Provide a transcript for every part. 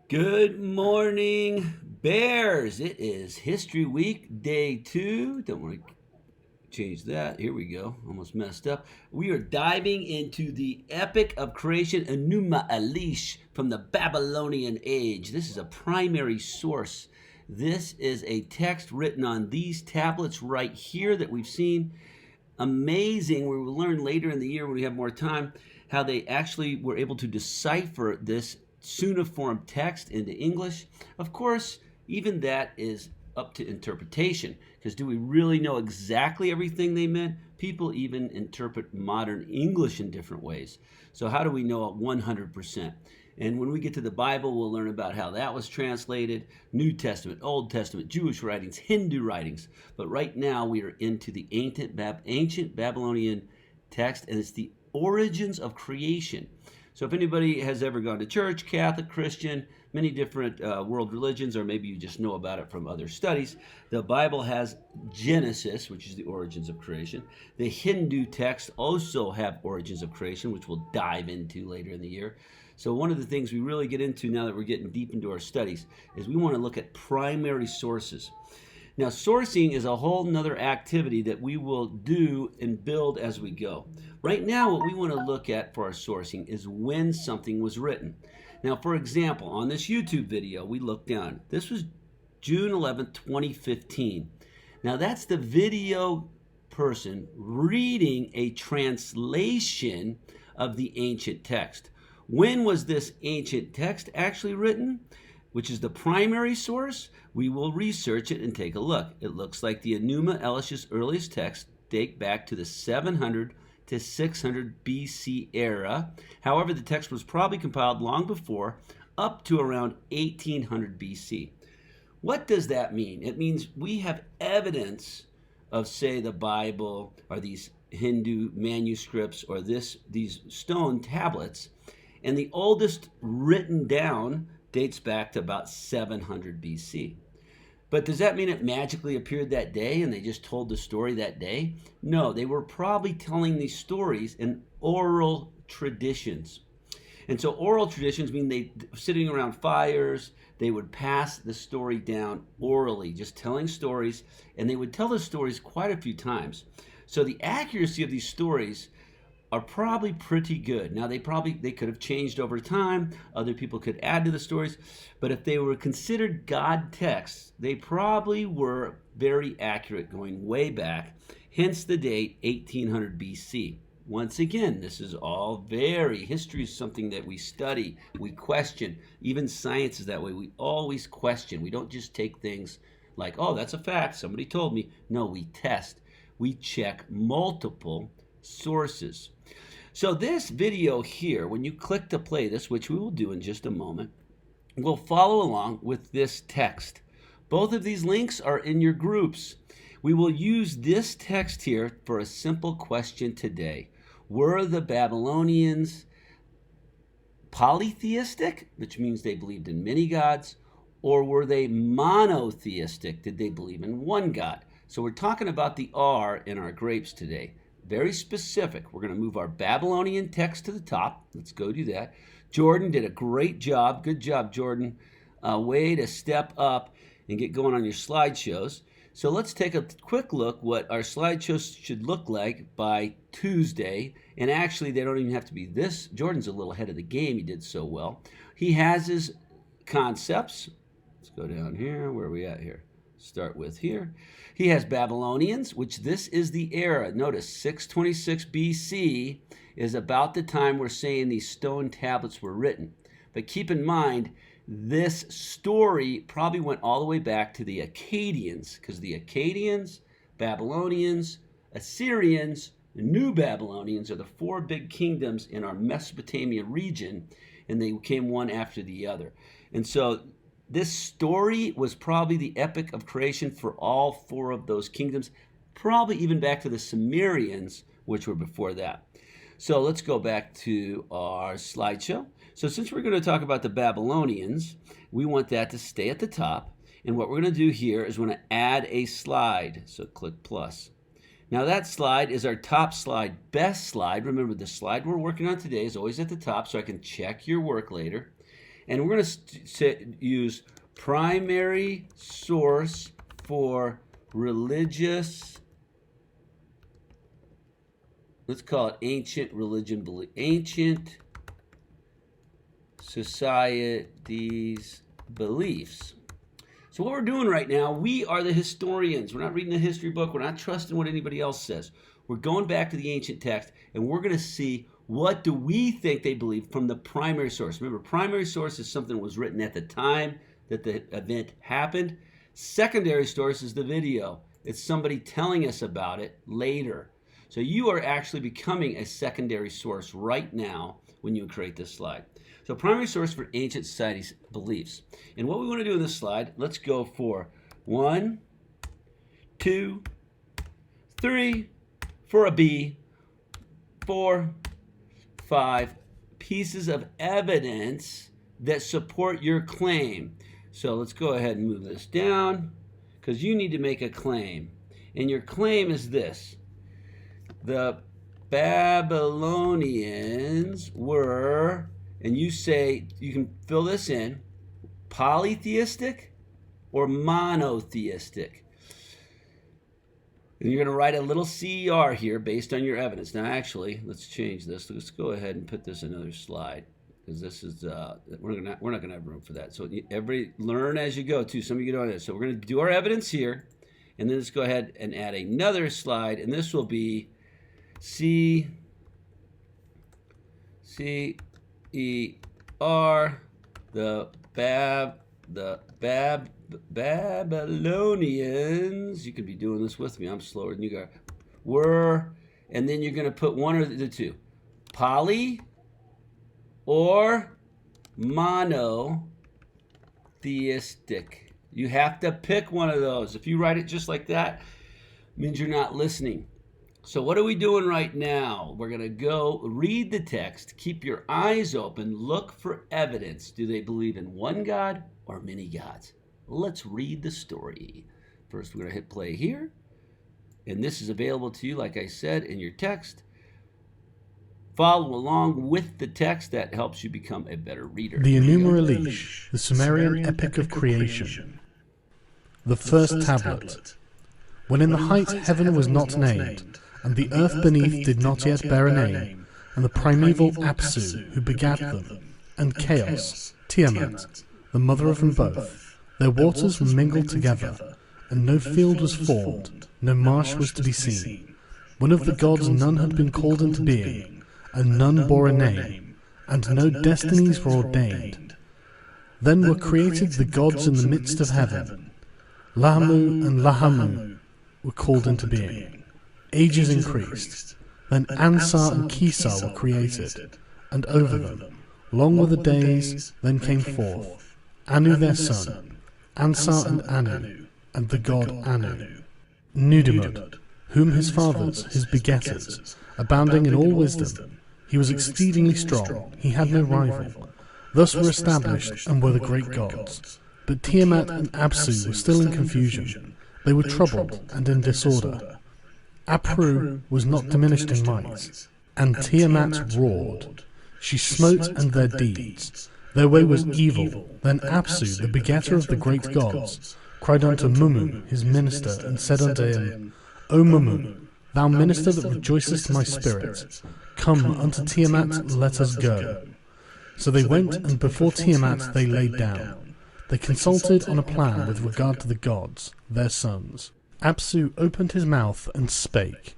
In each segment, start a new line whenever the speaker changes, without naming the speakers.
Good morning, Bears. It is History Week, day 2. Don't want to change that. Here we go. Almost messed up. We are diving into the epic of creation, Enuma Elish, from the Babylonian age. This is a primary source. This is a text written on these tablets right here that we've seen. Amazing. We will learn later in the year when we have more time how they actually were able to decipher this cuneiform text into English. Of course, even that is up to interpretation, because do we really know exactly everything they meant? People even interpret modern English in different ways. So how do we know it 100%? And when we get to the Bible, we'll learn about how that was translated, New Testament, Old Testament, Jewish writings, Hindu writings. But right now we are into the ancient Babylonian text, and it's the origins of creation. So if anybody has ever gone to church, Catholic, Christian, many different world religions, or maybe you just know about it from other studies, the Bible has Genesis, which is the origins of creation. The Hindu texts also have origins of creation, which we'll dive into later in the year. So one of the things we really get into now that we're getting deep into our studies is we want to look at primary sources. Now, sourcing is a whole nother activity that we will do and build as we go. Right now, what we want to look at for our sourcing is when something was written. Now, for example, on this YouTube video, we looked down. This was June 11th, 2015. Now, that's the video person reading a translation of the ancient text. When was this ancient text actually written, which is the primary source? We will research it and take a look. It looks like the Enuma Elish's earliest texts date back to the 700 to 600 BC era. However, the text was probably compiled long before, up to around 1800 BC. What does that mean? It means we have evidence of, say, the Bible or these Hindu manuscripts or these stone tablets, and the oldest written down dates back to about 700 BC. But does that mean it magically appeared that day and they just told the story that day? No, they were probably telling these stories in oral traditions. And so oral traditions mean they sitting around fires, they would pass the story down orally, just telling stories, and they would tell the stories quite a few times. So the accuracy of these stories are probably pretty good. Now they could have changed over time. Other people could add to the stories, but if they were considered God texts, they probably were very accurate going way back. Hence the date 1800 BC. Once again, this is all history is something that we study, we question. Even science is that way. We always question. We don't just take things like, oh, that's a fact, somebody told me. No, we test. We check multiple sources. So this video here, when you click to play this, which we will do in just a moment, will follow along with this text. Both of these links are in your groups. We will use this text here for a simple question today. Were the Babylonians polytheistic, which means they believed in many gods, or were they monotheistic? Did they believe in one God? So we're talking about the R in our grapes today. Very specific. We're going to move our Babylonian text to the top. Let's go do that. Jordan did a great job. Good job, Jordan. Way to step up and get going on your slideshows. So let's take a quick look what our slideshows should look like by Tuesday. And actually, they don't even have to be this. Jordan's a little ahead of the game. He did so well. He has his concepts. Let's go down here. Where are we at here? Start with here. He has Babylonians, which this is the era. Notice 626 BC is about the time we're saying these stone tablets were written. But keep in mind, this story probably went all the way back to the Akkadians, because the Akkadians, Babylonians, Assyrians, and New Babylonians are the 4 big kingdoms in our Mesopotamia region, and they came one after the other. And so this story was probably the epic of creation for all 4 of those kingdoms, probably even back to the Sumerians, which were before that. So let's go back to our slideshow. So since we're going to talk about the Babylonians, we want that to stay at the top. And what we're going to do here is we're going to add a slide. So click plus. Now that slide is our top slide, best slide. Remember, the slide we're working on today is always at the top, so I can check your work later. And we're going to use primary source for religious, let's call it ancient religion belief, ancient societies beliefs. So what we're doing right now, we are the historians. We're not reading a history book. We're not trusting what anybody else says. We're going back to the ancient text, and we're going to see what do we think they believe from the primary source. Remember, primary source is something that was written at the time that the event happened. Secondary source is the video. It's somebody telling us about it later. So you are actually becoming a secondary source right now when you create this slide. So primary source for ancient societies beliefs. And what we want to do in this slide, let's go for 1, 2, 3, for a B, 4, 5 pieces of evidence that support your claim. So let's go ahead and move this down because you need to make a claim. And your claim is this: the Babylonians were, and you say, you can fill this in, polytheistic or monotheistic. And you're going to write a little CER here based on your evidence. Now, actually, let's change this. Let's go ahead and put this in another slide because this is we're not going to have room for that. So everybody learn as you go too. Some of you don't know this. So we're going to do our evidence here, and then let's go ahead and add another slide, and this will be CER, the Babylonians, you could be doing this with me, I'm slower than you guys, were, and then you're going to put one of the two, poly or monotheistic. You have to pick one of those. If you write it just like that, it means you're not listening. So what are we doing right now? We're going to go read the text, keep your eyes open, look for evidence. Do they believe in one God or many gods? Let's read the story. First, we're going to hit play here. And this is available to you, like I said, in your text. Follow along with the text. That helps you become a better reader.
The Enuma Elish, the Sumerian epic of creation. The first tablet. When in the height heaven was not named, and the earth beneath did not yet bear a name, and the primeval Apsu, who begat them, and Chaos, Tiamat, the mother of them both, their waters were mingled together, and no field was formed, no marsh was to be seen. When of the gods none had been called into being, and none bore a name, and no destinies were ordained. Then were created the gods in the midst of heaven. Lahamu and Lahamu were called into being. Ages increased. Then Ansar and Kisar were created, and over them, long were the days, then came forth Anu their son, Ansar and Anu, and the god Anu. Nudimud, whom his fathers, his begetters, abounding in all wisdom, he was exceedingly strong, he had no rival. Thus were established, and were the great gods. But Tiamat and Apsu were still in confusion. They were troubled and in disorder. Apru was not diminished in might, and Tiamat roared. She smote and their deeds. Their way was evil. Then Apsu, the begetter of the great gods, cried unto Mummu, his minister, and said unto him, O Mummu, thou minister that rejoicest my spirit, come unto Tiamat, let us go. So they went, and before Tiamat they laid down. They consulted on a plan with regard to the gods, their sons. Apsu opened his mouth and spake,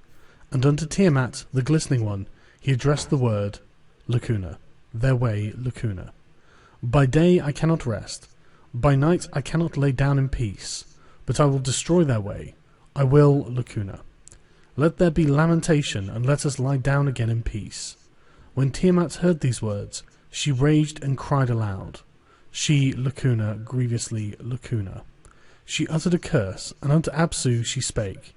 and unto Tiamat, the glistening one, he addressed the word, Lacuna, their way, Lacuna. By day I cannot rest, by night I cannot lay down in peace, but I will destroy their way, I will, Lacuna. Let there be lamentation, and let us lie down again in peace. When Tiamat heard these words, she raged and cried aloud. She, Lacuna, grievously Lacuna. She uttered a curse, and unto Apsu she spake,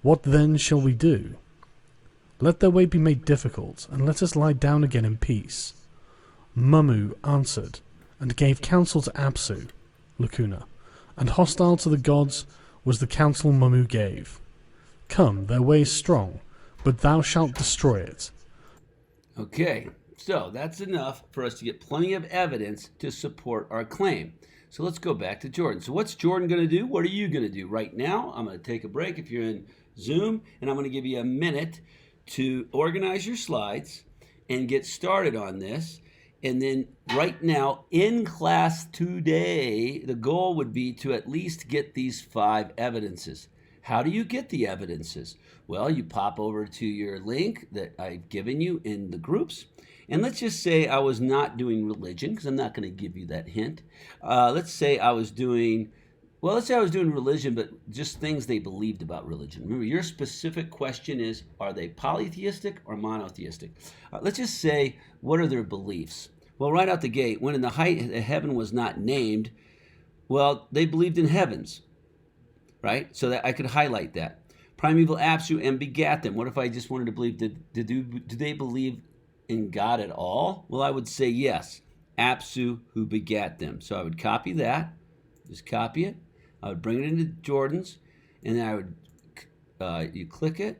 What then shall we do? Let their way be made difficult, and let us lie down again in peace. Mummu answered, and gave counsel to Apsu, Lacuna, and hostile to the gods was the counsel Mummu gave. Come, their way is strong, but thou shalt destroy it.
Okay, So that's enough for us to get plenty of evidence to support our claim. So let's go back to Jordan. So what's Jordan going to do? What are you going to do? Right now, I'm going to take a break if you're in Zoom, and I'm going to give you a minute to organize your slides and get started on this. And then right now, in class today, the goal would be to at least get these 5 evidences. How do you get the evidences? Well, you pop over to your link that I've given you in the groups. And let's just say I was not doing religion, because I'm not going to give you that hint. Let's say I was doing religion, but just things they believed about religion. Remember, your specific question is, are they polytheistic or monotheistic? Let's just say, what are their beliefs? Well, right out the gate, when in the height heaven was not named, well, they believed in heavens, right? So that I could highlight that. Primeval, Apsu, and begat them. What if I just wanted to believe, do they believe in God at all? Well, I would say yes. Apsu, who begat them. So I would copy that, just copy it. I would bring it into Jordan's, and then I would, you click it.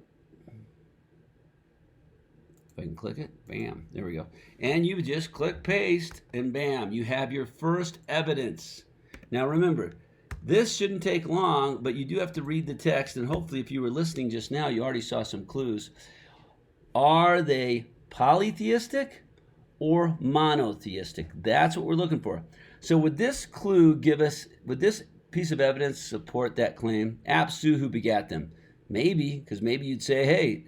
If I can click it, bam, there we go. And you would just click paste, and bam, you have your first evidence. Now remember, this shouldn't take long, but you do have to read the text, and hopefully if you were listening just now, you already saw some clues. Are they polytheistic or monotheistic? That's what we're looking for. So would this clue would this piece of evidence support that claim? Apsu, who begat them. Maybe, because maybe you'd say, hey,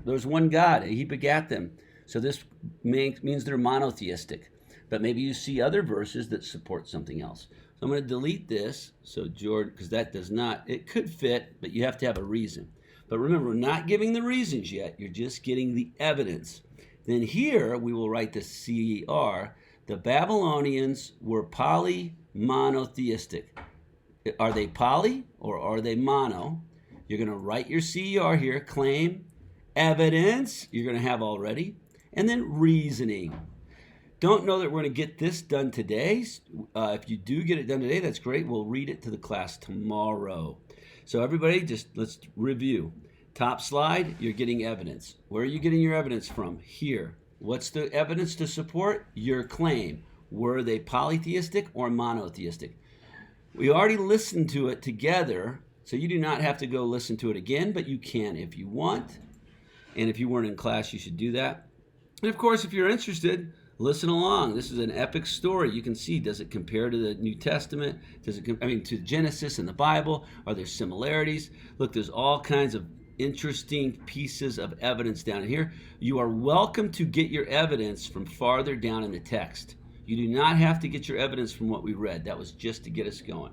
there's one God, he begat them. So this means they're monotheistic. But maybe you see other verses that support something else. So I'm going to delete this, so Jordan, because that does not, it could fit, but you have to have a reason. But remember, we're not giving the reasons yet, you're just getting the evidence. Then here, we will write the CER. The Babylonians were monotheistic. Are they poly or are they mono? You're going to write your CER here, claim, evidence, you're going to have already, and then reasoning. Don't know that we're going to get this done today. If you do get it done today, that's great. We'll read it to the class tomorrow. So everybody, just let's review. Top slide, you're getting evidence. Where are you getting your evidence from? Here. What's the evidence to support your claim? Were they polytheistic or monotheistic? We already listened to it together, so you do not have to go listen to it again, but you can if you want. And if you weren't in class, you should do that. And of course, if you're interested, listen along. This is an epic story. You can see, does it compare to the New Testament? To Genesis and the Bible? Are there similarities? Look, there's all kinds of interesting pieces of evidence down here. You are welcome to get your evidence from farther down in the text. You do not have to get your evidence from what we read. That was just to get us going.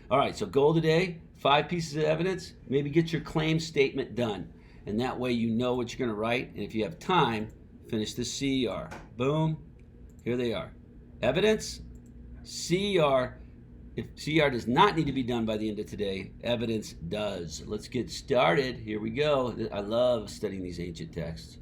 All right, so goal today, 5 pieces of evidence. Maybe get your claim statement done. And that way you know what you're going to write. And if you have time, finish the CER. Boom. Here they are. Evidence, CER. If CER does not need to be done by the end of today, evidence does. Let's get started. Here we go. I love studying these ancient texts.